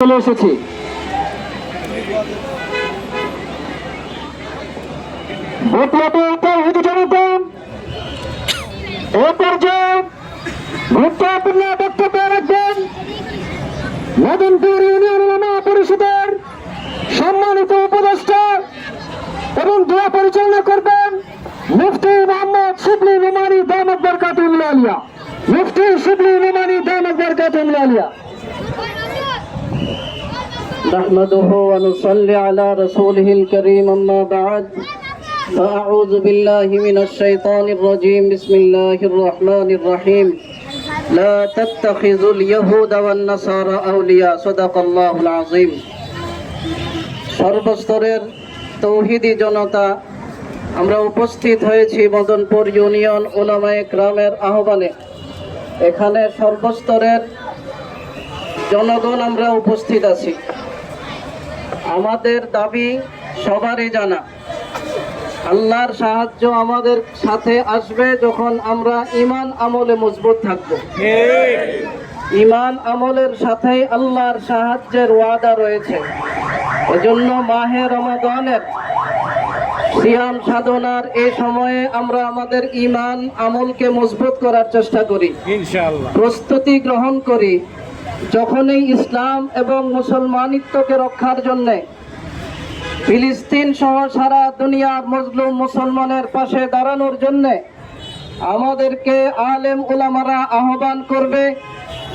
চলে এসেছি। এ পর্যায়ে গুরুত্বপূর্ণ বক্তব্য রাখবেন মদনপুর ইউনিয়ন উলামা পরিষদের সম্মানিত উপদেষ্টা এবং দোয়া পরিচালনা করবেন মুফতি মোহাম্মদ শিবলি নোমানী দামাত বরকাতুল্লাহ আলিয়া। মুফতি শিবলি নোমানী দামাত বরকাতুল্লাহ আলিয়া। نحمده ونصلي على رسوله الكريم أما بعد فأعوذ بالله من الشيطان الرجيم بسم الله الرحمن الرحيم لا تتخذوا اليهود والنصارى أولياء صدق الله العظيم সর্বস্তরের তৌহিদি জনতা, আমরা উপস্থিত হয়েছি মদনপুর ইউনিয়ন উলামায়ে কেরামের আহ্বানে। এখানে সর্বস্তরের জনগণ আমরা উপস্থিত আছি। আমাদের দাবি সবারই জানা, আল্লাহর সাহায্য আমাদের সাথে আসবে যখন আমরা ঈমান আমলে মজবুত থাকব। ঈমান আমলের সাথে আল্লাহর সাহায্যের ওয়াদা রয়েছে। এজন্য মাহে রমাদানের সিয়াম সাধনার এই সময়ে আমরা আমাদের ঈমান আমলকে মজবুত করার চেষ্টা করি, ইনশাআল্লাহ প্রস্তুতি গ্রহণ করি। যখনই ইসলাম এবং মুসলমানিত্বকে রক্ষার জন্য ফিলিস্তিন সহ সারা দুনিয়ার মজলুম মুসলমানের পাশে দাঁড়ানোর জন্য আমাদেরকে আলেম উলামারা আহ্বান করবে,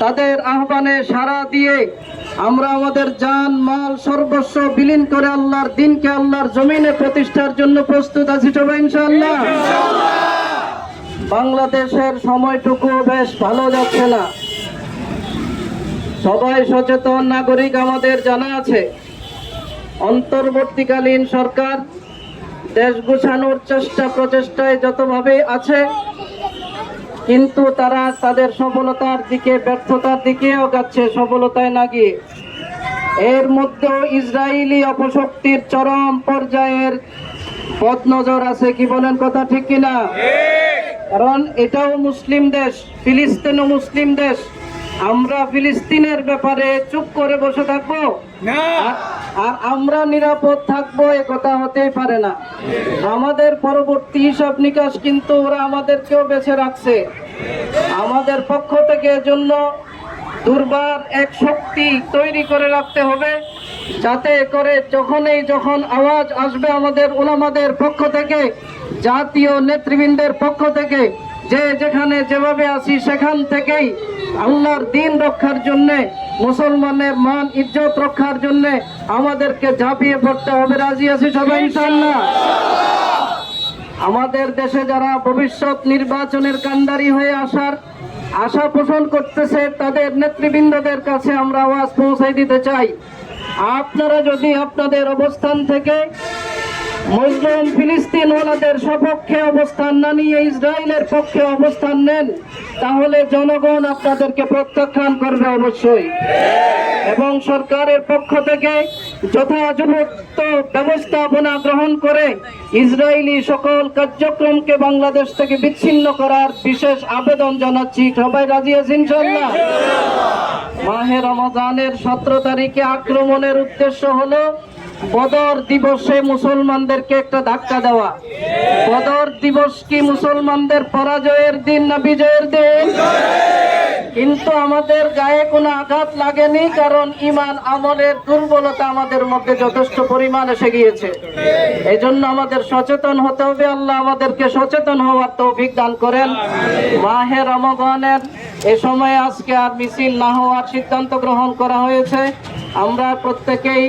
তাদের আহ্বানে সাড়া দিয়ে আমরা আমাদের জান মাল সর্বস্ব বিলীন করে আল্লাহর দ্বীনকে আল্লাহর জমিনে প্রতিষ্ঠার জন্য প্রস্তুত আছি সবাই ইনশাআল্লাহ। বাংলাদেশের সময়টুকু বেশ ভালো যাচ্ছে না। সবাই সচেতন নাগরিক আমাদের জানা আছে। অন্তর্বর্তীকালীন সরকার দেশ গুছানোর প্রচেষ্টায় যতভাবে আছে, কিন্তু তারা তাদের সফলতার দিকে ব্যর্থতার দিকেও যাচ্ছে, সফলতায় না গিয়ে। এর মধ্যেও ইসরায়েলি অপশক্তির চরম পর্যায়ের বদনজর আছে। কি বলেন, কথা ঠিক কিনা? কারণ এটাও মুসলিম দেশ, ফিলিস্তিনও মুসলিম দেশ। আমরা ফিলিস্তিনের ব্যাপারে চুপ করে বসে থাকবো আর আমরা নিরাপদ থাকবো, এ কথা হতেই পারে না। আমাদের পরবর্তী হিসাব নিকাশ কিন্তু ওরা আমাদেরকেও বেছে রাখছে। আমাদের পক্ষ থেকে জন্য দুর্বার এক শক্তি তৈরি করে রাখতে হবে, যাতে করে যখন আওয়াজ আসবে আমাদের উলামাদের পক্ষ থেকে, জাতীয় নেতৃবৃন্দের পক্ষ থেকে, যে যেখানে যেভাবে আছি সেখান থেকেই আল্লাহর দ্বীন রক্ষার জন্য, মুসলমানের মান ইজ্জত রক্ষার জন্য আমাদেরকে ঝাঁপিয়ে পড়তে হবে। রাজি আছি সবাই ইনশাআল্লাহ। আমাদের দেশে যারা ভবিষ্যৎ নির্বাচনের কান্ডারি হয়ে আসার আশা পোষণ করতেছে, তাদের নেতৃবৃন্দদের কাছে আমরা আওয়াজ পৌঁছাই দিতে চাই, আপনারা যদি আপনাদের অবস্থান থেকে মুসলিম ফিলিস্তিন ওয়ালাদের সপক্ষে অবস্থান না নিয়ে ইসরায়েলের পক্ষে অবস্থান নেন, তাহলে জনগণ আপনাদেরকে প্রত্যাখ্যান করবে অবশ্যই। এবং সরকারের পক্ষ থেকে যথাযথ ব্যবস্থাপনা গ্রহণ করে ইসরায়েলি সকল কার্যক্রমকে বাংলাদেশ থেকে বিচ্ছিন্ন করার বিশেষ আবেদন জানাচ্ছি। সবাই রাজি আছেন ইনশাআল্লাহ? মাহে রমজানের 17 তারিখে আক্রমণের উদ্দেশ্য হলো বদর দিবসে মুসলমানদেরকে একটা ধাক্কা দেওয়া। বদর দিবস কি মুসলমানদের পরাজয়ের দিন না বিজয়ের দিন? কিন্তু আমাদের গায়ে কোনো আঘাত লাগেনি, কারণ ঈমান আমলের দুর্বলতা আমাদের মধ্যে যথেষ্ট পরিমাণ এসে গিয়েছে। এই জন্য আমাদের সচেতন হতে হবে। আল্লাহ আমাদেরকে সচেতন হওয়ার তৌফিক দান করেন। মাহে রমজানের এ সময় আজকে আর মিছিল না হওয়ার সিদ্ধান্ত গ্রহণ করা হয়েছে। আমরা প্রত্যেকেই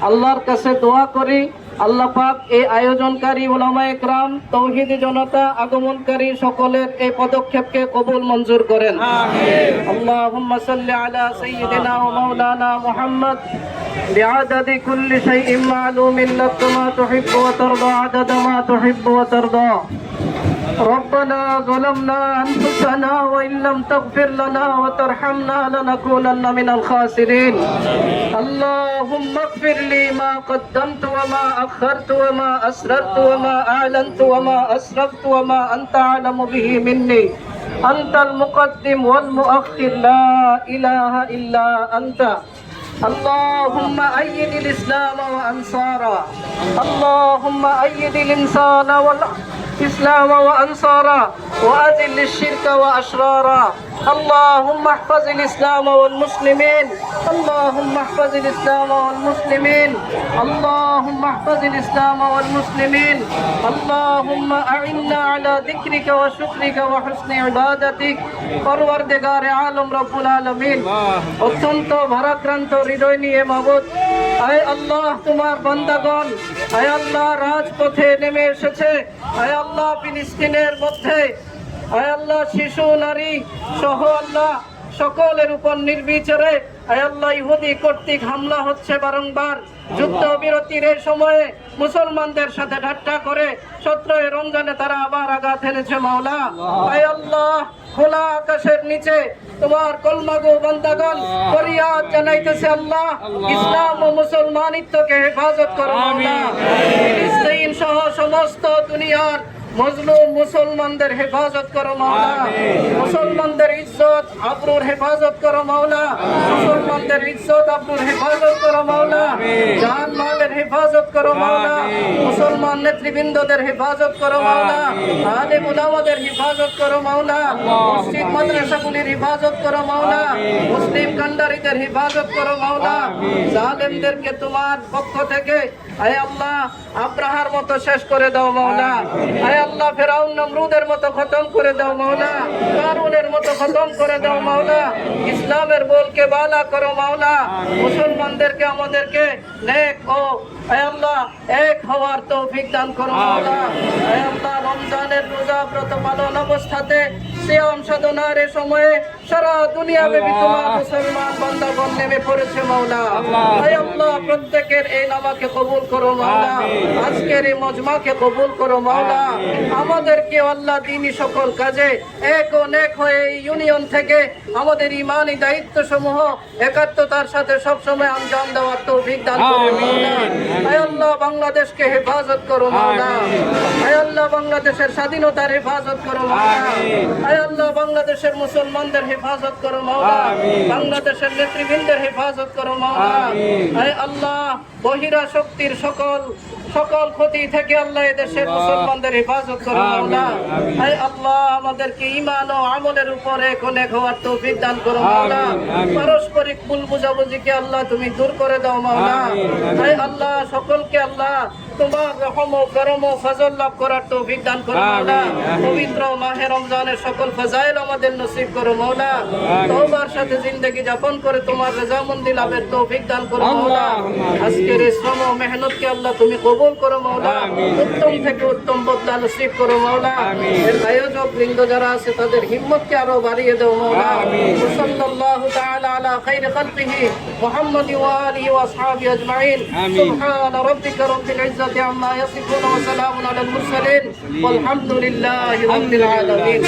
আল্লাহর কাছে দোয়া করি, আল্লাহ পাক এই আয়োজনকারী উলামায়ে কেরাম, তৌহিদি জনতা, আগমনকারী সকলের এই পদক্ষেপকে কবুল মঞ্জুর করেন। আল্লাহুম্মা সাল্লি আলা সাইয়্যিদিনা ওয়া মাওলানা মুহাম্মদ বিআদাদি কুল্লি শাইইন মা'লুমিন লাক মা তুহিব্বু ওয়া তারদা আদাদা মা তুহিব্বু ওয়া তারদা। ربنا ظلمنا أنفسنا وإن لم تغفر لنا وترحمنا لنكونن من الخاسرين. اللهم اغفر لي ما قدمت وما أخرت وما أسررت وما أعلنت وما أسرفت وما أنت أعلم به مني. أنت المقدم والمؤخر لا إله إلا أنت. اللهم أيد الإسلام وأنصاره اللهم أيد الإنسان والإسلام وأنصاره وأذل الشرك وأشراره اللهم احفظ الإسلام والمسلمين اللهم احفظ الإسلام والمسلمين اللهم احفظ الإسلام والمسلمين اللهم أعنا على ذكرك وشكرك وحسن عبادتك পরওয়ারদিগার আলম রব্বুল আলামিন অত্যন্ত ভারাক্রান্ত হৃদয় নিয়ে মাবুদ আয় আল্লাহ তোমার বান্দাগণ আয় আল্লাহ রাজপথে নেমে এসেছে আয় আল্লাহ ফিলিস্তিনের মধ্যে আয় আল্লাহ শিশু নারী সহ আল্লাহ সকলের উপর নির্বিচারে আয় আল্লাহ ইহুদি কর্তৃক হামলা হচ্ছে বারংবার যুদ্ধবিরতির এই সময়ে মুসলমানদের সাথে ঠাট্টা করে 17 রমজানে তারা আবার আঘাত এনেছে মাওলা আয় আল্লাহ খোলা আকাশের নিচে তোমার কলমাগো বান্দাগণ ফরিয়াদ জানাইতেছে আল্লাহ ইসলাম ও মুসলমানিত্বকে হেফাজত করো মাওলা ফিলিস্তিন সহ সমস্ত দুনিয়ার মজলুম মুসলমানদের হেফাজত করো মাওলা মুসলমানদের ইজ্জত আবরুর হেফাজত করো মাওলা মুসলমানদের ইজ্জত আবরুর হেফাজত করো মাওলা জান মালের হেফাজত করো মাওলা মুসলমান নেতৃবৃন্দদের হেফাজত করো মাওলা আলেম উলামাদের হেফাজত করো মাওলা মসজিদ মাদ্রাসাগুলির হেফাজত করো মাওলা মুসলিম কান্ডারিদের হেফাজত করো মাওলা জালেমদেরকে তোমার পক্ষ থেকে আয় আল্লাহ আব্রাহার মতো শেষ করে দাও মাওলা আয় আল্লাহ ফেরাউন নমরুদের মতো খতম করে দাও মাওলা কারুনের মতো খতম করে দাও মাওলা ইসলামের বলকে বালা করো মাওলা মুসলমানদেরকে আমাদেরকে নেক ও আয় আল্লাহ এক হওয়ার তৌফিক দান করো মাওলা আয় আল্লাহ রমজানের রোজা ব্রত পালন অবস্থাতে সিয়াম সাধনার এই সময়ে সারা দুনিয়াব্যাপী তোমার মুসলমান বান্দাগণ নেমে পড়েছে মাওলা আয় আল্লাহ প্রত্যেকের এই নামাকে কবুল করো মাওলা আজকের এই মজমাকে কবুল করো মাওলা আমাদেরকে আল্লাহ দ্বীনি সকল কাজে এক ও নেক হয়ে এই ইউনিয়ন থেকে আমাদের ইমানি দায়িত্ব সমূহ একাত্মতার সাথে সবসময় আঞ্জাম দেওয়ার তৌফিক দান করো মাওলা আয় আল্লাহ বাংলাদেশকে হেফাজত করো মাওলা আয় আল্লাহ বাংলাদেশের স্বাধীনতার হেফাজত করো মাওলা আয় আল্লাহ বাংলাদেশের মুসলমানদের হেফাজত করো মাওলা বাংলাদেশের নেতৃবৃন্দের হেফাজত করো মাওলা আয় আল্লাহ বহিরা শক্তির সকল ক্ষতি থেকে আল্লাহ এদেশের মুসলমানদের হেফাজত করো মাওলা আয় আল্লাহ আমাদেরকে ঈমান ও আমলের উপরে এক হওয়ার তৌফিক দান করো মাওলা পারস্পরিক ভুল বুঝাবুঝিকে আল্লাহ তুমি দূর করে দাও মাওলা আয় আল্লাহ সকলকে আল্লাহ তোমার রহম ও করম ও ফজল লাভ করার তৌফিক দান করো মাওলা পবিত্র মাহে রমজানের সকল ফজাইল আমাদের নসিব করো মাওলা তওবার সাথে জিন্দেগি যাপন করে তোমার রজামন্দি লাভের তৌফিক দান করো মাওলা আজকের এই শ্রম ও মেহনতকে আল্লাহ তুমি কবুল করো মাওলা উত্তম থেকে উত্তম বদলা নসিব করো মাওলা এর আয়োজক বৃন্দ যারা আছে তাদের হিম্মতকে আরো বাড়িয়ে দাও মাওলা সাল্লাল্লাহু তাআলা আলা খাইরি খালকিহি মুহাম্মাদ ওয়া আলিহি ওয়া আসহাবিহি আজমাইন সুবহান রাব্বিকা রাব্বিল ইজ্জাতি عما يصفون وسلام على المرسلين والحمد لله رب العالمين